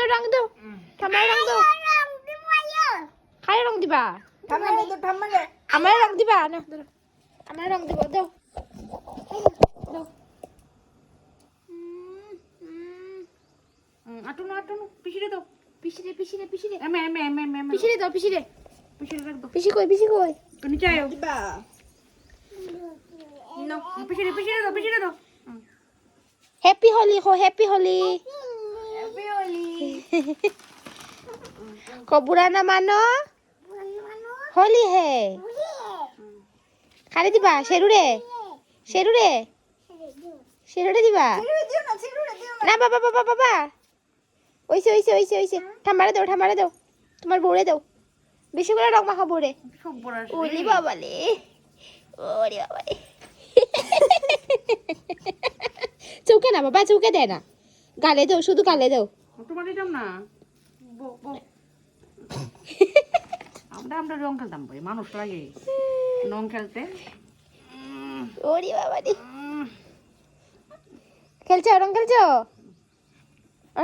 রং দাও ঠাম্মার রং দাও খাই রং দিবা আমার রং দিবা না ধরো আমার রং দিব দাও দাও আটুনো আটুনো পিছিয়ে দাও পিছিয়ে পিছিয়ে পিছিয়ে এমে এমে এমে এমে পিছিয়ে দাও পিছিয়ে পিছিয়ে রাখ দাও পিছিয়ে কই তো নিচে আয়ো নো পিছিয়ে দাও হ্যাপি হোলি हो हैप्पी होली को बुरा ना मानो होली है खाली दिबा शेरुरे दिबा ना बाबा बाबा बाबा ওইসে ঠাম্মারে দাও তোমার বউরে দাও বেশি করে রং মাখা বউরে ওরে বাবালে চৌকে না বাবা চৌকে দেয় না গালে দাও শুধু গালে দাও তোমার দিতাম না আমরা রং খেলতাম ভাই মানুষ লাগে রং খেলতে ওরে বাবা রে খেলছো রং খেলছো